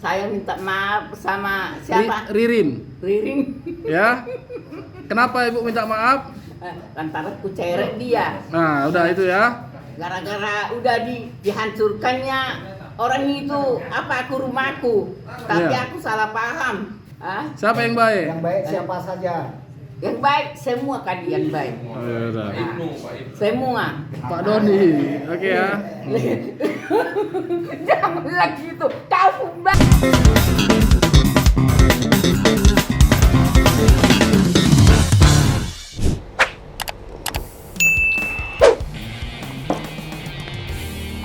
saya minta maaf sama siapa? Ririn. Ririn. Ya. Kenapa Ibu minta maaf? Lantaran ku ceret dia. Nah, udah itu ya. Gara-gara udah dihancurkannya orang itu aku rumahku. Tapi Iya. aku salah paham. Siapa yang baik? Yang baik siapa saja? Yang baik semua kalian baik. Oh, ya udah. Semua. Pak Doni. Oke ya. Jangan lagi itu. Kau mbak.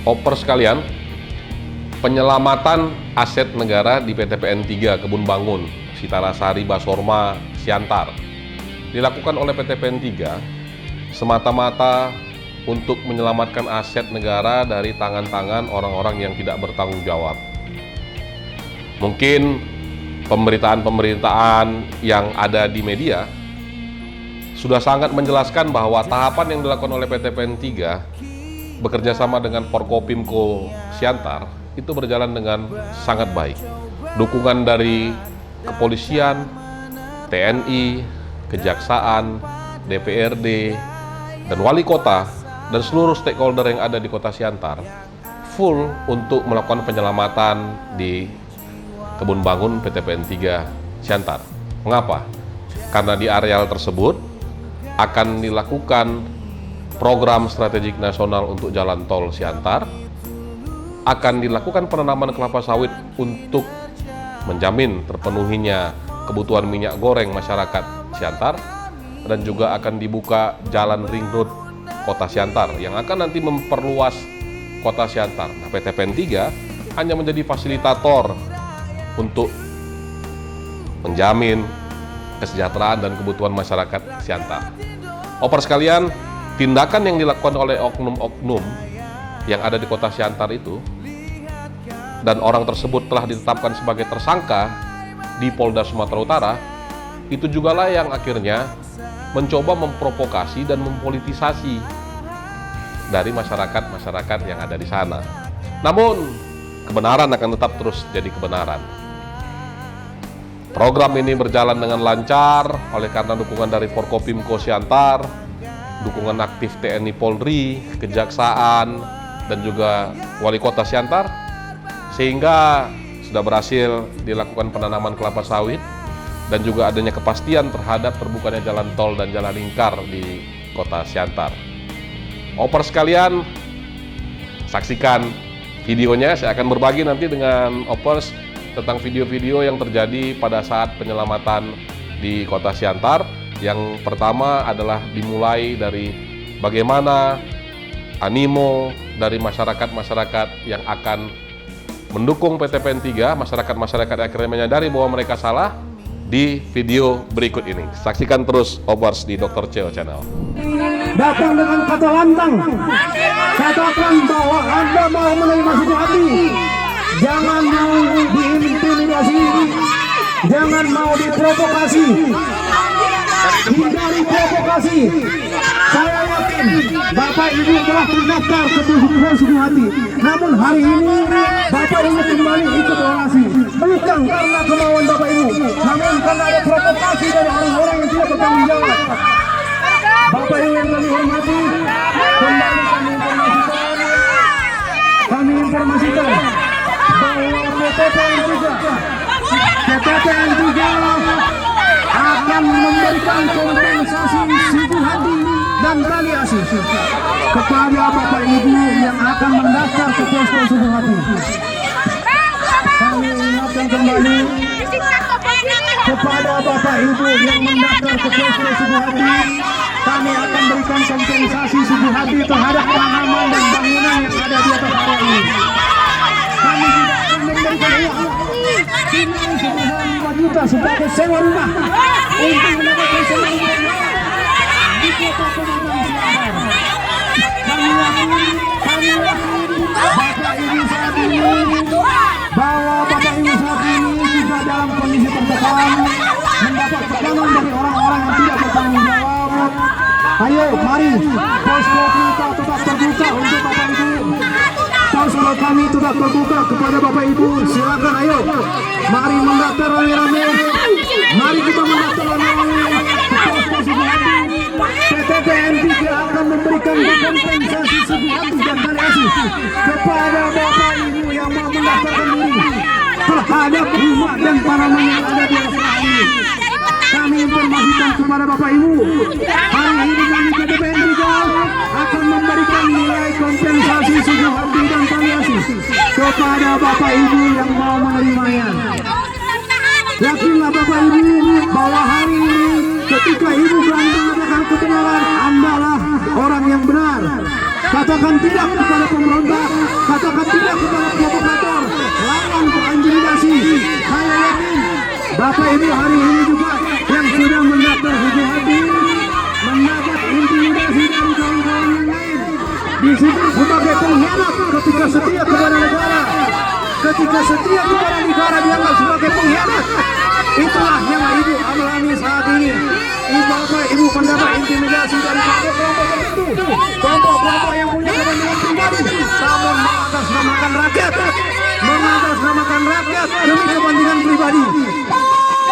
Oper sekalian, penyelamatan aset negara di PTPN 3 Kebun Bangun, Sitarasari Basorma, Siantar dilakukan oleh PTPN 3 semata-mata untuk menyelamatkan aset negara dari tangan-tangan orang-orang yang tidak bertanggung jawab. Mungkin pemberitaan-pemberitaan yang ada di media sudah sangat menjelaskan bahwa tahapan yang dilakukan oleh PTPN 3 bekerja sama dengan Forkopimko Siantar itu berjalan dengan sangat baik. Dukungan dari kepolisian, TNI, kejaksaan, DPRD, dan wali kota dan seluruh stakeholder yang ada di kota Siantar full untuk melakukan penyelamatan di Kebun Bangun PTPN 3 Siantar. Mengapa? Karena di areal tersebut akan dilakukan program strategik nasional untuk jalan tol Siantar, akan dilakukan penanaman kelapa sawit untuk menjamin terpenuhinya kebutuhan minyak goreng masyarakat Siantar, dan juga akan dibuka jalan ring road kota Siantar yang akan nanti memperluas kota Siantar. Nah, PTPN 3 hanya menjadi fasilitator untuk menjamin kesejahteraan dan kebutuhan masyarakat Siantar. Oper sekalian, tindakan yang dilakukan oleh oknum-oknum yang ada di kota Siantar itu, dan orang tersebut telah ditetapkan sebagai tersangka di Polda Sumatera Utara, itu jugalah yang akhirnya mencoba memprovokasi dan mempolitisasi dari masyarakat yang ada di sana. Namun, kebenaran akan tetap terus jadi kebenaran. Program ini berjalan dengan lancar oleh karena dukungan dari Forkopimko Siantar, dukungan aktif TNI Polri, Kejaksaan, dan juga Wali Kota Siantar, sehingga sudah berhasil dilakukan penanaman kelapa sawit dan juga adanya kepastian terhadap terbukanya jalan tol dan jalan lingkar di Kota Siantar. Oper sekalian, saksikan videonya. Saya akan berbagi nanti dengan Opers tentang video-video yang terjadi pada saat penyelamatan di Kota Siantar. Yang pertama adalah dimulai dari bagaimana animo dari masyarakat-masyarakat yang akan mendukung PTPN 3, masyarakat-masyarakat yang akhirnya menyadari bahwa mereka salah, di video berikut ini. Saksikan terus Opers di Dr. Ceo Channel. Datang dengan kata lantang, katakan bahwa Anda mau menerima sebuah hati. Jangan mau diintimidasi, jangan mau diprovokasi. Hindari provokasi. Saya yakin Bapak Ibu telah terdaftar ke sebuah hati. Namun hari ini Bapak Ibu kembali ikut orasi. Bukan karena kemauan Bapak Ibu, namun karena ada provokasi dari orang-orang yang tidak bertanggung jawab. Bapak Ibu yang kami hormati, kembali kami informasikan bahwa PTPN 3 akan memberikan kompensasi subuh hati dan palliasi kepada Bapak Ibu yang akan mendaftar ke posko subuh hati. Kami ingatkan kembali kepada Bapak Ibu yang mendaftar ke posko subuh hati, kami akan berikan kompensasi subuh hati terhadap tanaman dan bangunan yang ada di atas area ini. Kami tidak akan memberikan uang senilai 5 juta sebagai sewa rumah untuk mendapatkan sewa rumah di kota Pematang Siantar. Kami yakin Bapak Ibu saat ini bahwa Bapak Ibu saat ini juga dalam kondisi tertekan, mendapat tekanan dari orang-orang yang tidak bertanggung jawab. Ayo, mari posko kita tetap terbuka untuk Bapak Ibu. Posko Toko kami sudah terbuka kepada Bapak Ibu. Silakan ayo. Mari mendaftar rame-rame. Mari kita mendaftar rame-rame. PTPN 3 akan memberikan kompensasi Subuhati dan Taliasi kepada Bapak Ibu yang mau mendaftarkan diri terhadap rumah dan tanaman yang ada di asrama ini. Kami informasikan kepada Bapak Ibu, hari ini kami PTPN 3 akan memberikan nilai kompensasi Subuhati dan Taliasi kepada Bapak Ibu yang mau menerimanya. Yakinlah Bapak Ibu bahwa hari ini ketika Ibu berani mengatakan kebenaran, Andalah orang yang benar. Katakan tidak kepada pemberontak, katakan tidak kepada provokator, lawan intimidasi. Saya yakin Bapak Ibu hari ini juga yang sudah mendaftar Subuhati mendapat intimidasi dari kawan-kawan yang lain. Disebut sebagai pengkhianat ketika setia kepada negara. Ketika setia kepada negara dianggap sebagai pengkhianat. Itulah yang Ibu alami saat ini. Bapak Ibu mendapat intimidasi dari kelompok tertentu, kelompok yang punya kepentingan pribadi, namun mengatasnamakan rakyat demi kepentingan pribadi.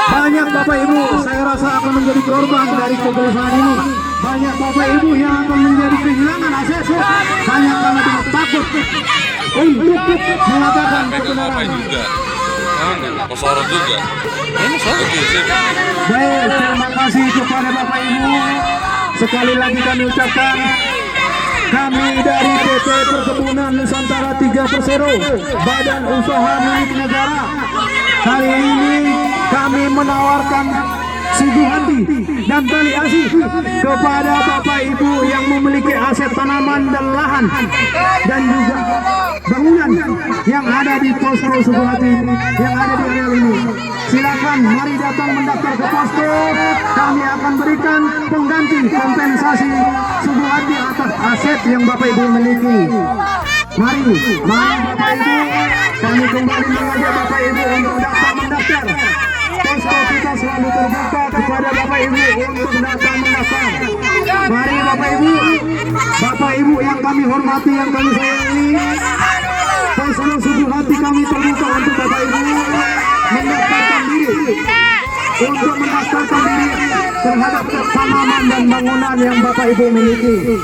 Banyak Bapak Ibu saya rasa akan menjadi korban dari kegelisahan ini. Banyak Bapak Ibu yang akan menjadi kehilangan akses hanya karena dia takut untuk mengatakan kebenaran. Kosorot juga. Baik, terima kasih kepada Bapak Ibu. Sekali lagi kami ucapkan, kami dari PT Perkebunan Nusantara 3 Persero, Badan Usaha Milik Negara. Hari ini kami menawarkan Subuhati dan Taliasi kepada Bapak Ibu yang memiliki aset tanaman dan lahan dan juga bangunan yang ada di posko Subuhati yang ada di area ini. Silakan mari datang mendaftar ke posko. Kami akan berikan pengganti kompensasi Subuhati atas aset yang Bapak Ibu miliki. Mari Bapak Ibu, kami kembali mengajak Bapak Ibu untuk datang mendaftar. Posko kita selalu terbuka kepada Bapak Ibu untuk datang mendaftar. Mari Bapak Ibu yang kami hormati, yang kami sayangi, posko Subuhati kami terbuka untuk Bapak Ibu mendaftarkan diri, untuk mendaftarkan diri terhadap tanaman dan bangunan yang Bapak Ibu miliki.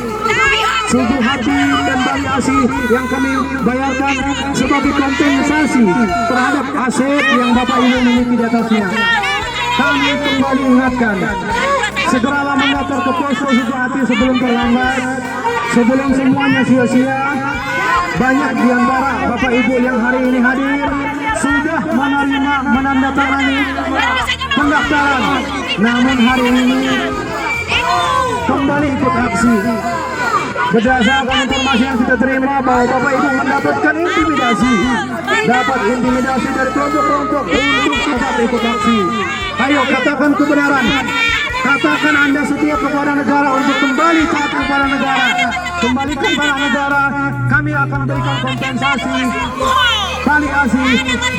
Subuhati dan Taliasi yang kami bayarkan sebagai kompensasi terhadap aset yang Bapak Ibu miliki di atasnya. Kami kembali ingatkan, segeralah mendaftar ke posko Subuhati sebelum terlambat, sebelum semuanya sia-sia. Banyak di antara Bapak Ibu yang hari ini hadir sudah menerima menandatangani pendaftaran, namun hari ini kembali ikut aksi. Berdasarkan informasi yang kita terima bahwa Bapak Ibu mendapatkan intimidasi, dapat intimidasi dari kelompok-kelompok untuk tetap ikut aksi. Ayo katakan kebenaran, katakan Anda setia kepada negara untuk kembali taat kepada negara. Kembalikan kepada negara, kami akan berikan kompensasi, Taliasi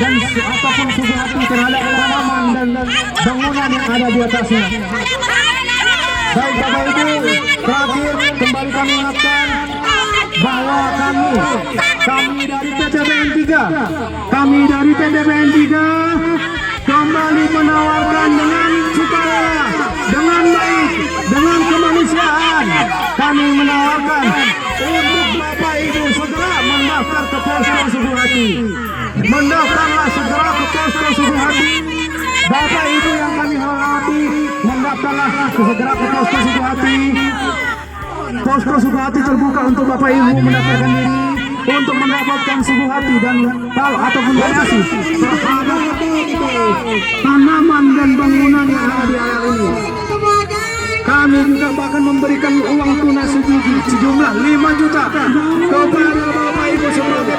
dan apapun Subuhati terhadap tanaman dan bangunan yang ada di atasnya. Baik Bapak Ibu, terakhir kembali kami ingatkan bahwa kami dari PTPN 3 kembali menawarkan dengan sukarela, dengan baik, dengan kemanusiaan. Kami menawarkan untuk Bapak Ibu segera mendaftar ke posko Subuhati. Mendaftarlah segera ke posko Subuhati. Bapak Ibu yang kami hormati, mendaftarlah segera ke posko Subuhati. Posko Subuhati terbuka untuk Bapak Ibu mendaftarkan diri untuk mendapatkan Subuhati dan ataupun donasi terhadap tanaman dan bangunan yang ada di area ini. Kami juga bahkan memberikan uang tunai sejumlah 5 juta kepada Bapak Ibu sebagai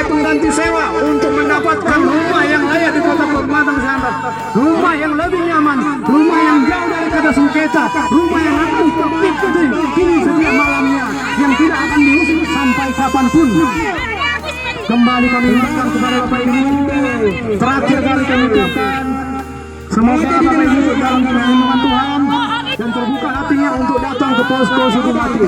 pengganti sewa untuk mendapatkan rumah yang layak di Kota Pematang Siantar, rumah yang lebih nyaman, rumah yang jauh dari kata sengketa, rumah yang akan tertib ini setiap malamnya, yang tidak akan diusir sampai kapanpun. Kembali kami ingatkan kepada Bapak Ibu, terakhir kali kami ucapkan, semoga Bapak Ibu dalam perlindungan Tuhan dan terbuka hatinya untuk datang ke posko suku hati.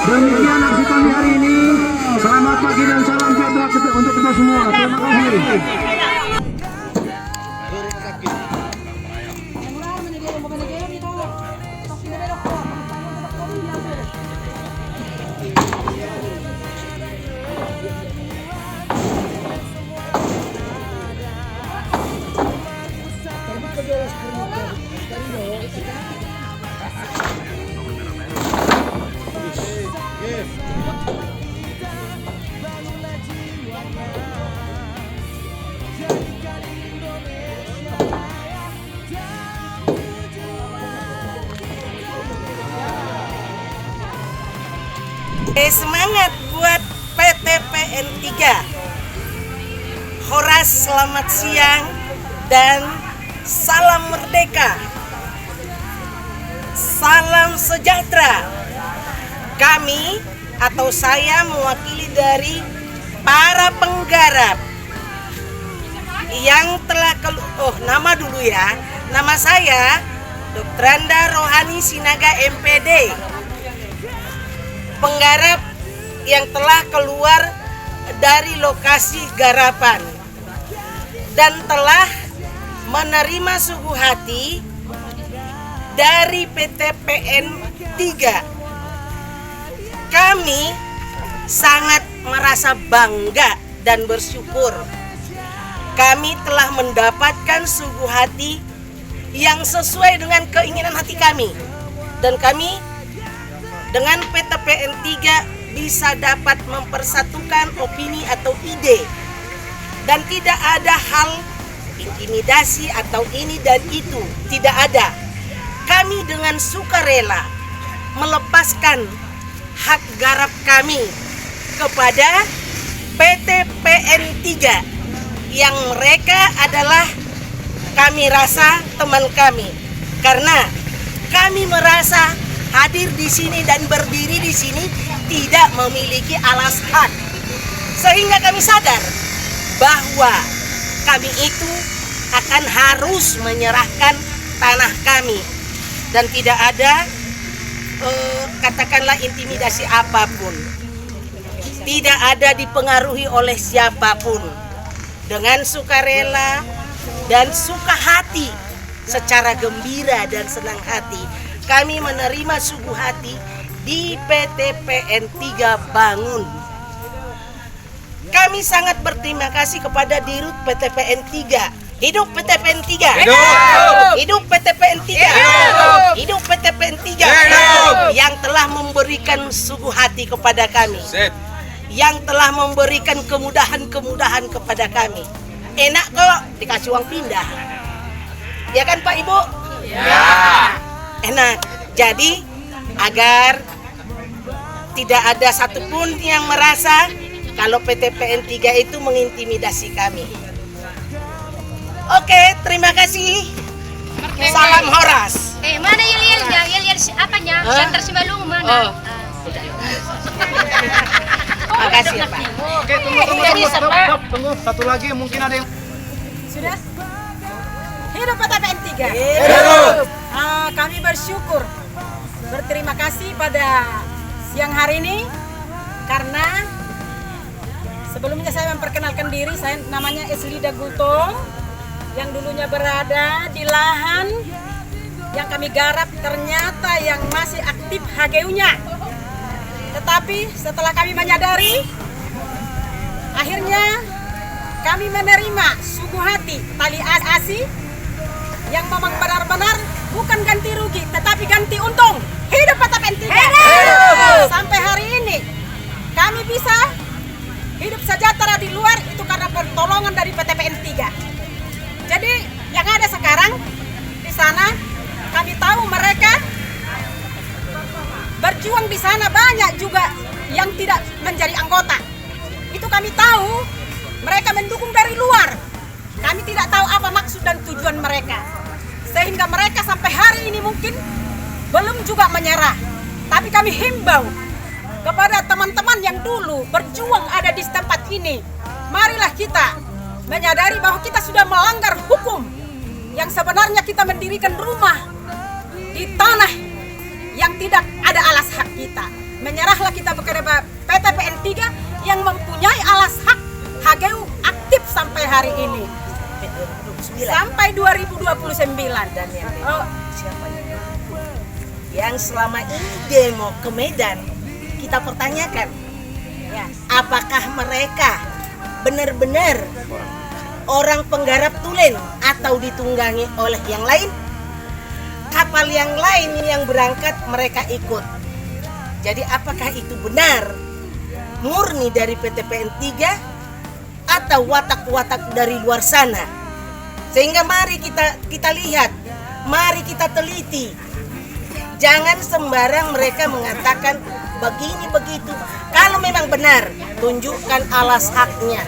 Demikian aksi kami hari ini. Selamat pagi dan salam sejahtera untuk kita semua. Terima kasih. Semangat buat PTPN 3. Horas selamat siang dan salam merdeka. Salam sejahtera. Kami atau saya mewakili dari para penggarap yang telah nama dulu ya. Nama saya Dr. Randa Rohani Sinaga MPD. Penggarap yang telah keluar dari lokasi garapan dan telah menerima suguhati dari PTPN 3. Kami sangat merasa bangga dan bersyukur kami telah mendapatkan suguhati yang sesuai dengan keinginan hati kami, dan kami dengan PTPN 3 bisa dapat mempersatukan opini atau ide dan tidak ada hal intimidasi atau ini dan itu, tidak ada. Kami dengan sukarela melepaskan hak garap kami kepada PTPN 3 yang mereka adalah kami rasa teman kami, karena kami merasa hadir di sini dan berdiri di sini tidak memiliki alasan, sehingga kami sadar bahwa kami itu akan harus menyerahkan tanah kami dan tidak ada katakanlah intimidasi apapun, tidak ada dipengaruhi oleh siapapun. Dengan sukarela dan suka hati, secara gembira dan senang hati, kami menerima suguhati di PTPN 3 Bangun. Kami sangat berterima kasih kepada Dirut PTPN 3. Hidup PTPN 3. Hidup PTPN 3. Hidup PTPN 3 yang telah memberikan suguhati kepada kami, yang telah memberikan kemudahan-kemudahan kepada kami. Enak kok dikasih uang pindah, ya kan Pak Ibu? Ya. Enak. Jadi agar tidak ada satupun yang merasa kalau PTPN 3 itu mengintimidasi kami. Oke, terima kasih. Salam Horas. Mana yel-yelnya? Yel-yel apanya? Center Simalungun mana? Makasih ya Pak. Oke, tunggu. Satu lagi mungkin ada yang Sudah? Hidup PTPN 3. Hidup. Kami bersyukur, berterima kasih pada siang hari ini karena sebelumnya saya memperkenalkan diri, saya namanya Eslida Gultong yang dulunya berada di lahan yang kami garap, ternyata yang masih aktif HGU-nya. Tetapi setelah kami menyadari, akhirnya kami menerima suguhati tali asi yang memang benar-benar bukan ganti rugi, tetapi ganti untung. Hidup PTPN 3. Sampai hari ini kami bisa hidup sejahtera di luar itu karena pertolongan dari PTPN 3. Jadi yang ada sekarang di sana, kami tahu mereka berjuang di sana, banyak juga yang tidak menjadi anggota. Itu kami tahu, mereka mendukung dari luar. Kami tidak tahu apa maksud dan tujuan mereka, sehingga mereka sampai hari ini mungkin belum juga menyerah. Tapi kami himbau kepada teman-teman yang dulu berjuang ada di tempat ini, marilah kita menyadari bahwa kita sudah melanggar hukum yang sebenarnya kita mendirikan rumah di tanah yang tidak ada alas hak kita. Menyerahlah kita kepada PTPN 3 yang mempunyai alas hak HGU aktif sampai hari ini. Sampai 2029. Dan siapa yang selama ini demo ke Medan, kita pertanyakan, apakah mereka benar-benar orang penggarap tulen atau ditunggangi oleh yang lain? Kapal yang lain yang berangkat mereka ikut. Jadi apakah itu benar murni dari PTPN 3 atau watak-watak dari luar sana? Sehingga mari kita lihat, mari kita teliti. Jangan sembarang mereka mengatakan begini begitu. Kalau memang benar, tunjukkan alas haknya.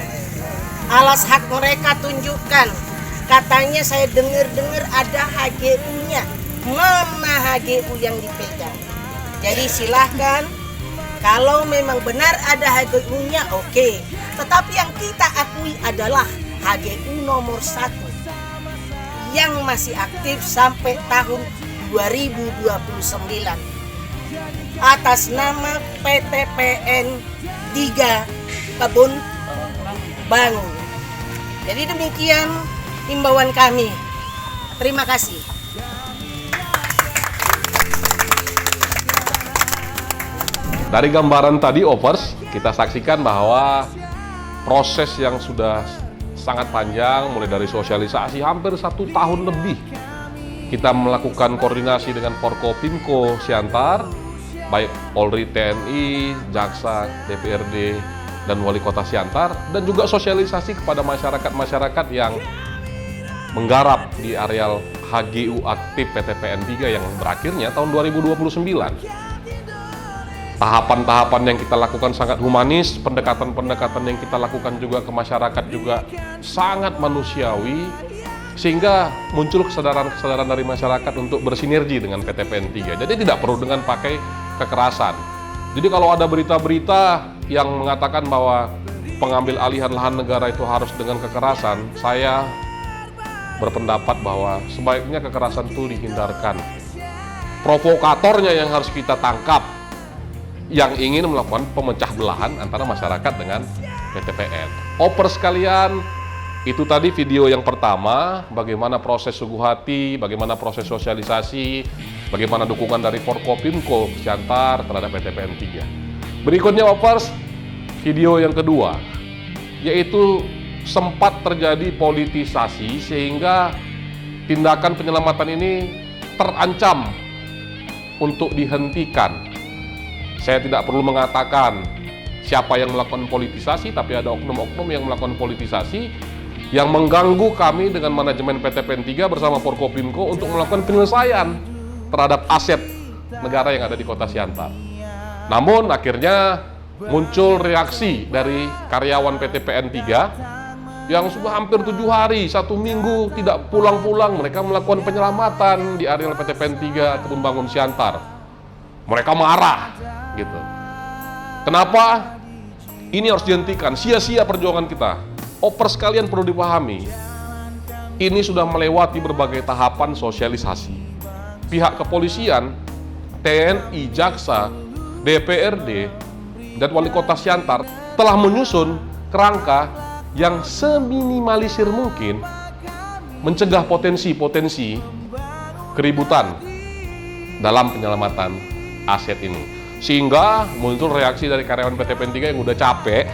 Alas hak mereka tunjukkan. Katanya saya dengar ada HGU-nya. Mana HGU yang dipegang? Jadi silahkan, kalau memang benar ada HGU-nya, oke. Tetapi yang kita akui adalah HGU nomor 1 yang masih aktif sampai tahun 2029 atas nama PTPN 3 Kebun Bangun. Jadi demikian himbauan kami. Terima kasih. Dari gambaran tadi, Opers, kita saksikan bahwa proses yang sudah sangat panjang, mulai dari sosialisasi hampir 1 tahun lebih. Kita melakukan koordinasi dengan Forkopimko Siantar, baik Polri, TNI, Jaksa, DPRD, dan Wali Kota Siantar, dan juga sosialisasi kepada masyarakat-masyarakat yang menggarap di areal HGU aktif PTPN 3 yang berakhirnya tahun 2029. Tahapan-tahapan yang kita lakukan sangat humanis, pendekatan-pendekatan yang kita lakukan juga ke masyarakat juga sangat manusiawi, sehingga muncul kesadaran dari masyarakat untuk bersinergi dengan PTPN 3. Jadi tidak perlu dengan pakai kekerasan. Jadi kalau ada berita-berita yang mengatakan bahwa pengambil alihan lahan negara itu harus dengan kekerasan, saya berpendapat bahwa sebaiknya kekerasan itu dihindarkan. Provokatornya yang harus kita tangkap, yang ingin melakukan pemecah belahan antara masyarakat dengan PTPN. Opers sekalian, itu tadi video yang pertama, bagaimana proses Sugu Hati, bagaimana proses sosialisasi, bagaimana dukungan dari Forkopimko Siantar terhadap PTPN 3. Berikutnya, Opers, video yang kedua, yaitu sempat terjadi politisasi sehingga tindakan penyelamatan ini terancam untuk dihentikan. Saya tidak perlu mengatakan siapa yang melakukan politisasi, tapi ada oknum-oknum yang melakukan politisasi yang mengganggu kami dengan manajemen PTPN 3 bersama Forkopimko untuk melakukan penyelesaian terhadap aset negara yang ada di Kota Siantar. Namun akhirnya muncul reaksi dari karyawan PTPN 3 yang sudah hampir 7 hari, 1 minggu tidak pulang-pulang. Mereka melakukan penyelamatan di areal PTPN 3 Kebun Bangun Siantar. Mereka marah gitu. Kenapa? Ini harus dihentikan, sia-sia perjuangan kita. Opers sekalian perlu dipahami, ini sudah melewati berbagai tahapan sosialisasi. Pihak kepolisian, TNI, Jaksa, DPRD, dan Wali Kota Siantar telah menyusun kerangka yang seminimalisir mungkin mencegah potensi-potensi keributan dalam penyelamatan aset ini. Sehingga muncul reaksi dari karyawan PTPN 3 yang udah capek,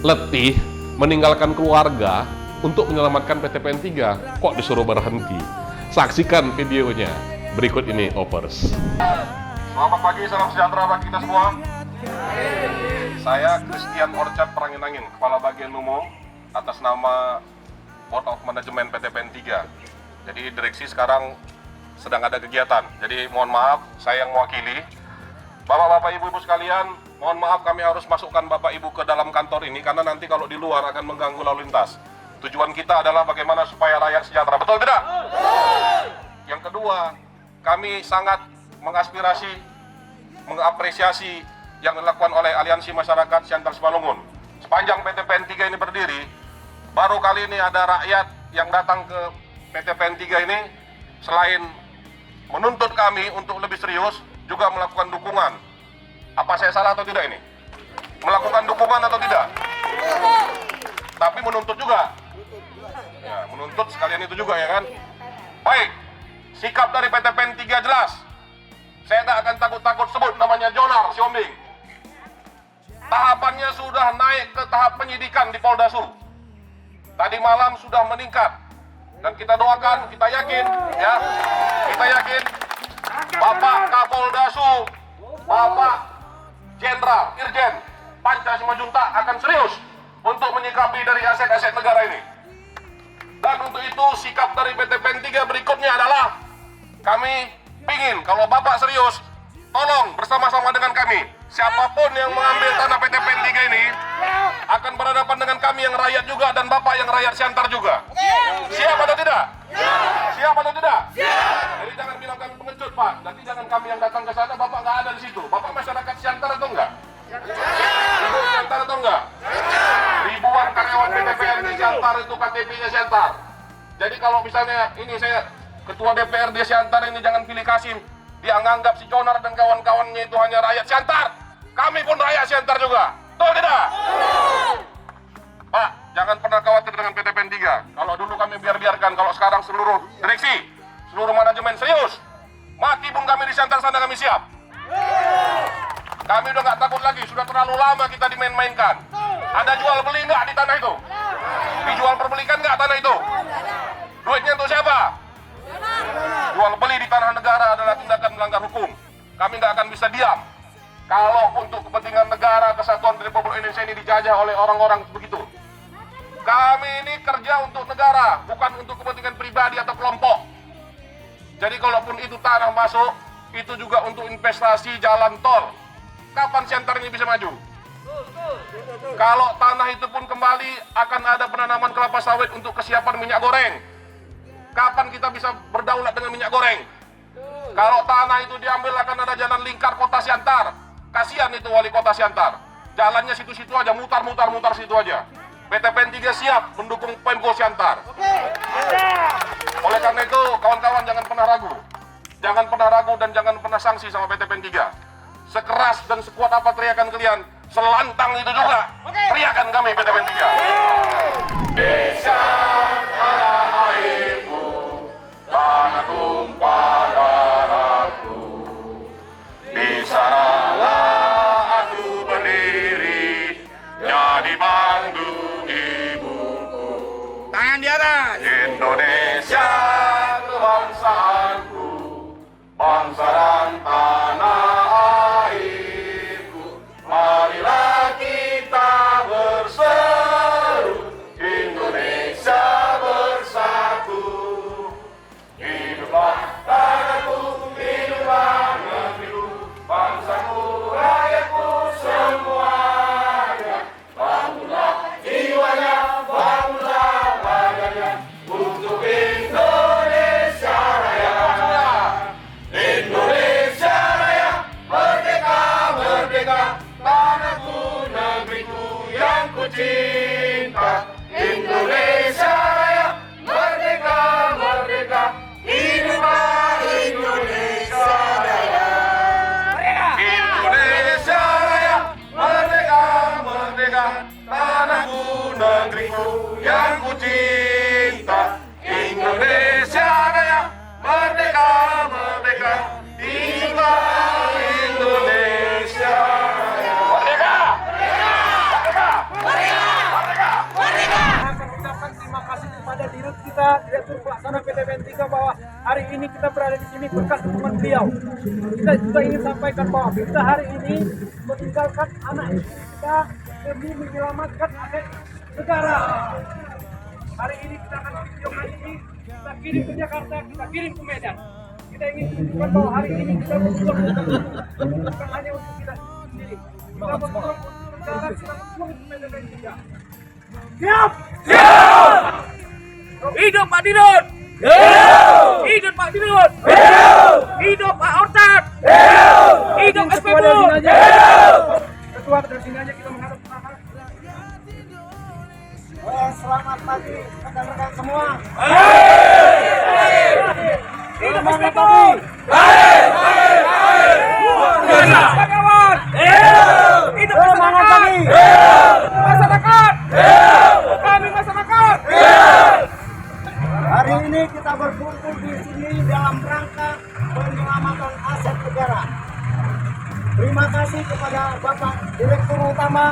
letih, meninggalkan keluarga untuk menyelamatkan PTPN 3. Kok disuruh berhenti? Saksikan videonya berikut ini, Opers. Selamat pagi, salam sejahtera bagi kita semua. Saya Christian Orchard Perangin-Angin, Kepala Bagian Umum atas nama Board of Management PTPN 3. Jadi direksi sekarang sedang ada kegiatan. Jadi mohon maaf, saya yang mewakili. Bapak-bapak, ibu-ibu sekalian, mohon maaf kami harus masukkan Bapak Ibu ke dalam kantor ini karena nanti kalau di luar akan mengganggu lalu lintas. Tujuan kita adalah bagaimana supaya rakyat sejahtera. Betul tidak? Yang kedua, kami sangat mengapresiasi yang dilakukan oleh Aliansi Masyarakat Siantar Simalungun. Sepanjang PTPN 3 ini berdiri, baru kali ini ada rakyat yang datang ke PTPN 3 ini, selain menuntut kami untuk lebih serius, juga melakukan dukungan. Apa saya salah atau tidak ini? Melakukan dukungan atau tidak? Tapi menuntut juga. Ya, menuntut sekalian itu juga ya kan? Baik, sikap dari PTPN 3 jelas. Saya tidak akan takut-takut sebut namanya Jonar Siombing. Tahapannya sudah naik ke tahap penyidikan di Polda Su. Tadi malam sudah meningkat. Dan kita doakan, kita yakin, ya, kita yakin Bapak Kapolda Su, Bapak Jenderal Irjen Panca Simanjuntak akan serius untuk menyikapi dari aset-aset negara ini. Dan untuk itu sikap dari PTPN 3 berikutnya adalah kami pingin kalau Bapak serius, tolong bersama-sama dengan kami, siapapun yang mengambil tanah PTPN 3 ini akan berhadapan dengan kami yang rakyat juga dan Bapak yang rakyat Siantar juga. Siap atau tidak? Siap atau tidak? Jadi jangan bilang kami pengecut, Pak. Nanti jangan kami yang datang ke sana, Bapak nggak ada di situ. Bapak masyarakat Siantar atau enggak? Siantar atau enggak? Ribuan karyawan PTPN di Siantar itu KTP-nya Siantar. Jadi kalau misalnya ini saya Ketua DPRD Siantar ini jangan pilih Kasim, dia nganggap si Jonar dan kawan-kawannya itu hanya rakyat Siantar. Kami pun rakyat Siantar juga. Betul tidak? Pak, jangan pernah khawatir dengan PTPN 3. Kalau dulu kami biarkan, kalau sekarang seluruh direksi, seluruh manajemen serius. Mati pun kami di Siantar sana kami siap. Kami udah nggak takut lagi, sudah terlalu lama kita dimain-mainkan. Ada jual beli nggak di tanah itu? Dijual perbelikan nggak tanah itu? Duitnya untuk siapa? Jual beli di tanah negara adalah tindakan melanggar hukum. Kami nggak akan bisa diam kalau untuk kepentingan negara, kesatuan Republik Indonesia ini dijajah oleh orang-orang begitu. Kami ini kerja untuk negara, bukan untuk kepentingan pribadi atau kelompok. Jadi kalaupun itu tanah masuk, itu juga untuk investasi jalan tol. Kapan Siantar ini bisa maju? Kalau tanah itu pun kembali akan ada penanaman kelapa sawit untuk kesiapan minyak goreng. Kapan kita bisa berdaulat dengan minyak goreng? Kalau tanah itu diambil akan ada jalan lingkar kota Siantar. Kasihan itu wali kota Siantar. Jalannya situ-situ aja, mutar situ aja. PTPN 3 siap mendukung Pemko Siantar. Oleh karena itu, kawan-kawan jangan pernah ragu. Jangan pernah ragu dan jangan pernah sanksi sama PTPN 3. Sekeras dan sekuat apa teriakan kalian, selantang itu juga teriakan kami PTPN 3. Desa tanah airku, tanah tumpah darahku, di sanalah aku berdiri, jadi pandu ibuku. Tangan di atas. Indonesia kebangsaanku, bangsa dan tanah airku. Marilah kita berseru, Indonesia bersatu. Hiduplah tanahku, hiduplah negeriku, bangsaku, rakyatku semuanya. Bangunlah jiwanya, bangunlah badannya untuk Indonesia Raya. Indonesia Raya, merdeka, merdeka, tanahku, negeriku yang ku cinta. Indonesia Raya, merdeka, merdeka, hiduplah Indonesia Raya. Indonesia Raya, merdeka, merdeka, tanahku, negeriku yang ku cinta. Indonesia Raya, merdeka, merdeka, hiduplah Indonesia Raya. Merdeka! Merdeka! Merdeka! Merdeka! Akan ucapkan terima kasih kepada dirut kita, Direktur Pelaksana PTPN 3 bahwa hari ini kita berada di sini berkat dukungan beliau. Kita juga ingin sampaikan bahwa kita hari ini meninggalkan anak kita demi menyelamatkan aset negara. Hari ini kita akan videokan ini, kita kirim ke Jakarta, kita kirim ke Medan. Kita ingin tunjukkan bahwa hari ini kita berjuang bukan hanya untuk kita sendiri. Kita berjuang untuk negara, kita berjuang untuk PTPN 3. Siap! Siap! Hidup Pak Dirut! Hidup! Hidup Pak Dirut! Hidup! Hidup Pak Orchard! Hidup! Hidup SPBU! Hidup! Ketua dari sini aja kita menghadap ke belakang. Selamat pagi rekan-rekan semua. Hidup SPBU! Bagawan. Hidup masyarakat. Masyarakat. Kami masyarakat. Hari ini kita berkumpul di sini dalam rangka penyelamatan aset negara. Terima kasih kepada Bapak Direktur Utama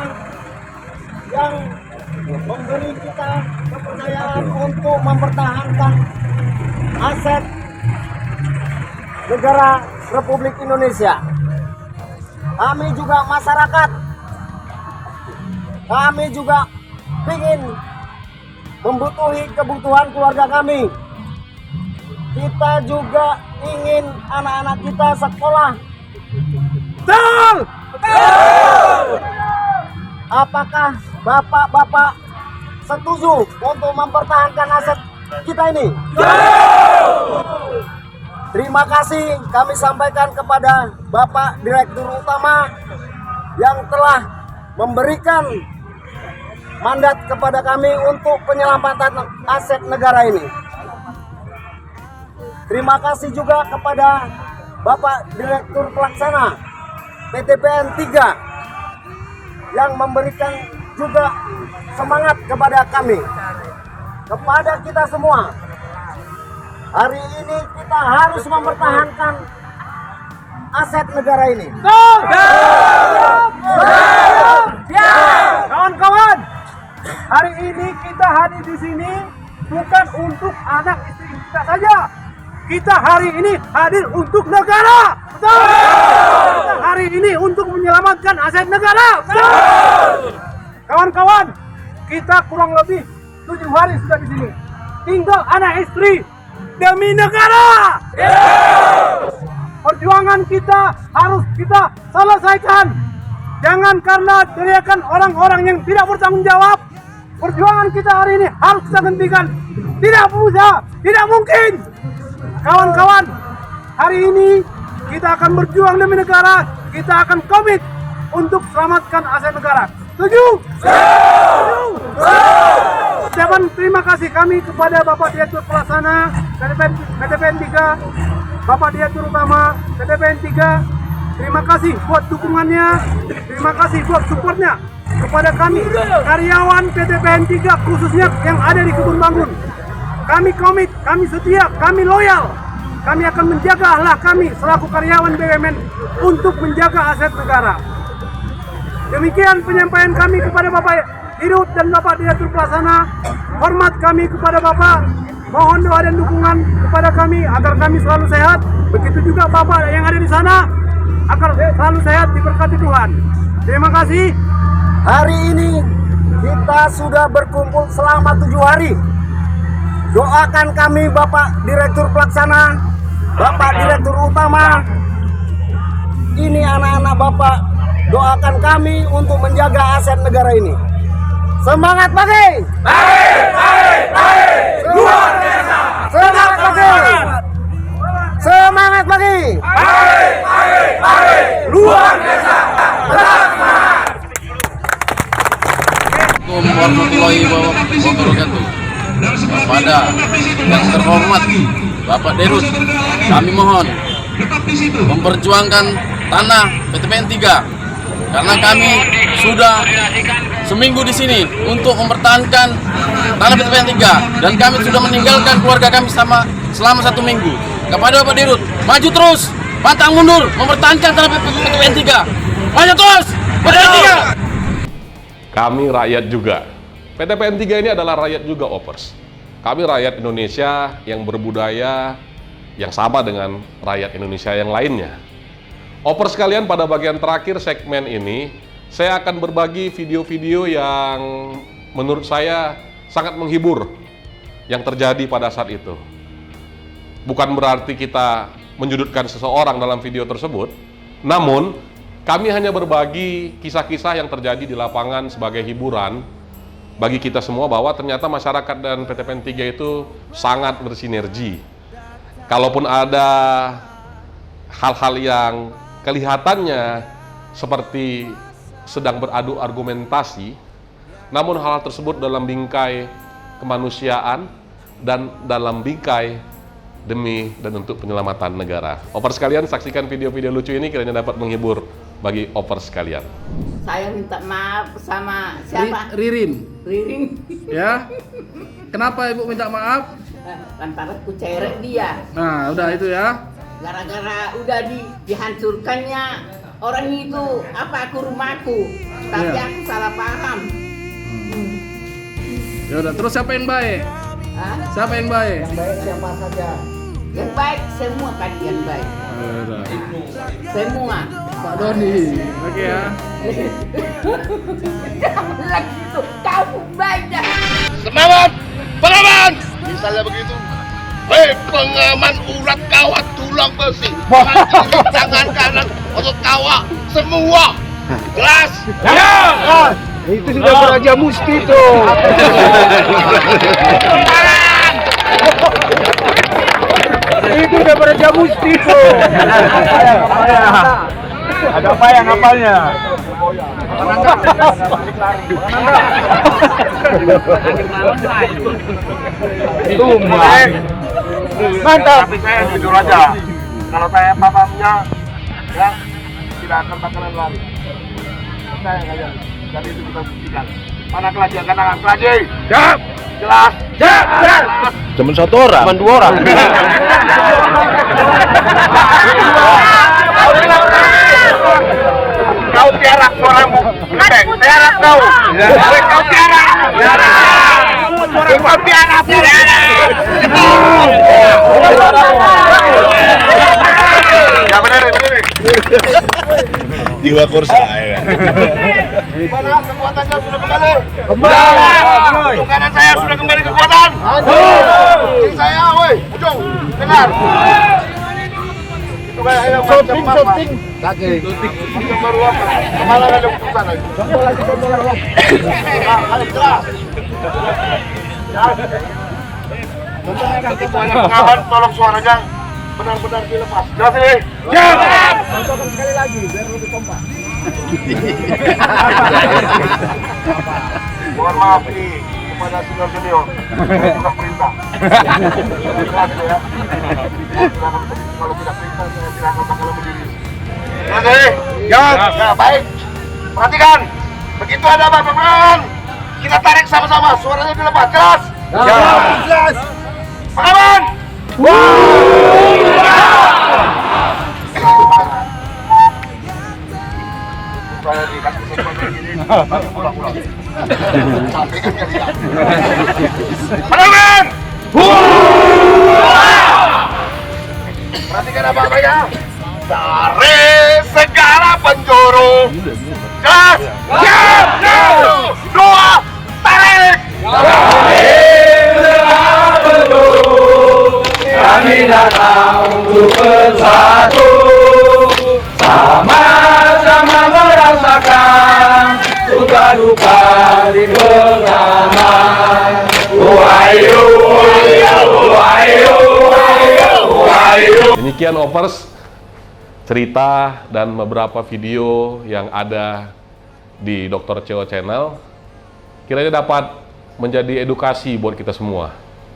yang memberi kita kepercayaan untuk mempertahankan aset negara Republik Indonesia. Kami juga masyarakat, kami juga ingin membutuhi kebutuhan keluarga kami. Kita juga ingin anak-anak kita sekolah. Betul! Apakah bapak-bapak setuju untuk mempertahankan aset kita ini? Terima kasih kami sampaikan kepada Bapak Direktur Utama yang telah memberikan mandat kepada kami untuk penyelamatan aset negara ini. Terima kasih juga kepada Bapak Direktur Pelaksana PTPN 3 yang memberikan juga semangat kepada kami, kepada kita semua. Hari ini kita harus mempertahankan aset negara ini. Kawan-kawan, hari ini kita hadir di sini bukan untuk anak istri kita saja. Kita hari ini hadir untuk negara. Betul. Kita hari ini untuk menyelamatkan aset negara. Betul. Kawan-kawan, kita kurang lebih 7 hari sudah di sini. Tinggal anak istri demi negara. Perjuangan kita harus kita selesaikan. Jangan karena teriakan orang-orang yang tidak bertanggung jawab. Perjuangan kita hari ini harus kita hentikan. Tidak bisa, tidak mungkin. Kawan-kawan, hari ini kita akan berjuang demi negara. Kita akan komit untuk selamatkan aset negara. Setuju? Ucapan terima kasih kami kepada Bapak Direktur Pelaksana PTPN 3, Bapak Direktur Utama PTPN 3. Terima kasih buat dukungannya, terima kasih buat supportnya kepada kami karyawan PTPN 3 khususnya yang ada di Kebun Bangun. Kami komit, kami setia, kami loyal. Kami akan menjaga akhlak kami selaku karyawan BUMN untuk menjaga aset negara. Demikian penyampaian kami kepada Bapak Dirut dan Bapak Direktur Pelaksana. Hormat kami kepada Bapak. Mohon doa dan dukungan kepada kami agar kami selalu sehat. Begitu juga Bapak yang ada di sana agar selalu sehat diberkati Tuhan. Terima kasih. Hari ini kita sudah berkumpul selama 7 hari. Doakan kami Bapak Direktur Pelaksana, Bapak Direktur Utama. Ini anak-anak Bapak, doakan kami untuk menjaga aset negara ini. Semangat pagi! Luar biasa! Semangat pagi! Semangat pagi! Luar biasa! Warahmatullahi wabarakatuh. Kepada yang terhormat Bapak Dirut, kami mohon memperjuangkan tanah PTPN 3 karena kami sudah seminggu di sini untuk mempertahankan tanah PTPN 3 dan kami sudah meninggalkan keluarga kami selama 1 minggu. Kepada Bapak Dirut, maju terus, pantang mundur, mempertahankan tanah PTPN 3. Maju terus, PTPN 3. Kami rakyat juga. PTPN 3 ini adalah rakyat juga, Opers. Kami rakyat Indonesia yang berbudaya yang sama dengan rakyat Indonesia yang lainnya. Opers sekalian, pada bagian terakhir segmen ini, saya akan berbagi video-video yang menurut saya sangat menghibur yang terjadi pada saat itu. Bukan berarti kita menyudutkan seseorang dalam video tersebut, namun kami hanya berbagi kisah-kisah yang terjadi di lapangan sebagai hiburan bagi kita semua bahwa ternyata masyarakat dan PTPN 3 itu sangat bersinergi. Kalaupun ada hal-hal yang kelihatannya seperti sedang beradu argumentasi, namun hal tersebut dalam bingkai kemanusiaan dan dalam bingkai demi dan untuk penyelamatan negara. Opers sekalian, saksikan video-video lucu ini kiranya dapat menghibur bagi opers sekalian. Saya minta maaf sama siapa? Ririn. Ririn. Ya. Kenapa Ibu minta maaf? Lantaran ku cerek dia. Nah, udah itu ya. Gara-gara udah dihancurkannya orang itu rumahku. Tapi Iya. aku salah paham. Ya udah, terus siapa yang baik? Hah? Siapa yang baik? Yang baik semua kalian baik. Ya udah. Semua. Pak Doni. Oke ya. Jangan lagi itu. Kamu baik dah. Semangat, pengaman! Misalnya begitu. Hei pengaman urat kawat tulang besi. Tangan kiri, tangan kanan, otot kawat, semua. Jelas? Ya! Itu sudah Beraja Musti tuh. Itu udah Beraja Musti tuh. Ada apa yang ngapalnya? Tumbang. Mantap. Tapi saya jujur aja, kalau saya pahamnya, ya tidak akan bakalan lari. Saya nggak jadi. Jadi itu kita buktikan. Mana kelaji akan akan kelaji? Siap. Jelas. Siap. Cuma satu orang. Cuma 2 orang. Kau piara suaramu. Lebeng, piara kau. Kau piara. Kau piara. Ya benar. Jiwa kursa ya. Mana kekuatannya sudah kembali? Kembali. Ujung kanan saya sudah kembali kekuatan. Kiri saya, woi, ujung, dengar. Itu kayak yang macam apa? Kaki. Ujung baru apa? Kepala ada keputusan lagi. Kali jelas. Ketika ada pengaman, tolong suaranya benar-benar dilepas. Jelas ini? Siap. Contohkan sekali lagi biar lebih kompak. Mohon maaf ini kepada senior. Saya juga perintah. Jelas ya. Kalau tidak perintah, saya tidak akan bakal berdiri. Jelas ini? Ya, baik. Perhatikan. Begitu ada apa-apaan, kita tarik sama-sama. Suaranya dilepas. Jelas? Jelas. Pengaman! Saya dikasih kesempatan gini, pulang-pulang. Sampai kan kalian. Pengaman! Perhatikan apa-apanya. Dari segala penjuru. Jelas? Siap! 1, 2, tarik! Kami datang untuk bersatu, sama-sama merasakan suka duka di pengaman. Demikian opers cerita dan beberapa video yang ada di Dr. CO Channel kiranya dapat menjadi edukasi buat kita semua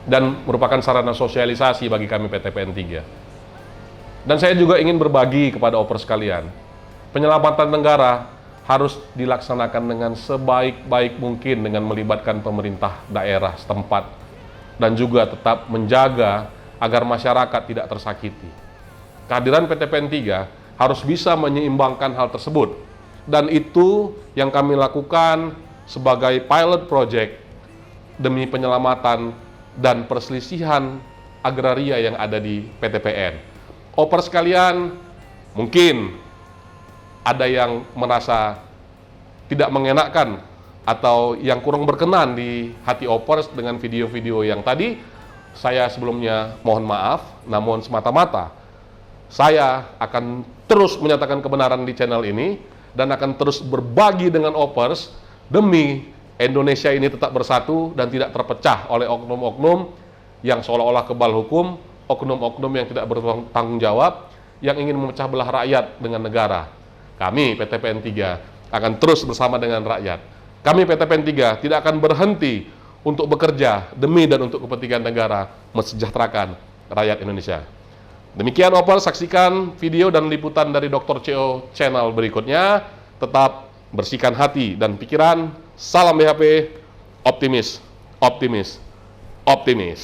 dan merupakan sarana sosialisasi bagi kami PTPN 3. Dan saya juga ingin berbagi kepada opers sekalian. Penyelamatan negara harus dilaksanakan dengan sebaik-baik mungkin dengan melibatkan pemerintah daerah setempat dan juga tetap menjaga agar masyarakat tidak tersakiti. Kehadiran PTPN 3 harus bisa menyeimbangkan hal tersebut dan itu yang kami lakukan sebagai pilot project demi penyelamatan dan perselisihan agraria yang ada di PTPN. Opers sekalian, mungkin ada yang merasa tidak mengenakan atau yang kurang berkenan di hati opers dengan video-video yang tadi. Saya sebelumnya mohon maaf, namun semata-mata saya akan terus menyatakan kebenaran di channel ini dan akan terus berbagi dengan opers demi Indonesia ini tetap bersatu dan tidak terpecah oleh oknum-oknum yang seolah-olah kebal hukum, oknum-oknum yang tidak bertanggung jawab, yang ingin memecah belah rakyat dengan negara. Kami PTPN 3 akan terus bersama dengan rakyat. Kami PTPN 3 tidak akan berhenti untuk bekerja demi dan untuk kepentingan negara, mensejahterakan rakyat Indonesia. Demikian Opel, saksikan video dan liputan dari Dr. CO channel berikutnya. Tetap bersihkan hati dan pikiran. Salam BHP, optimis, optimis, optimis.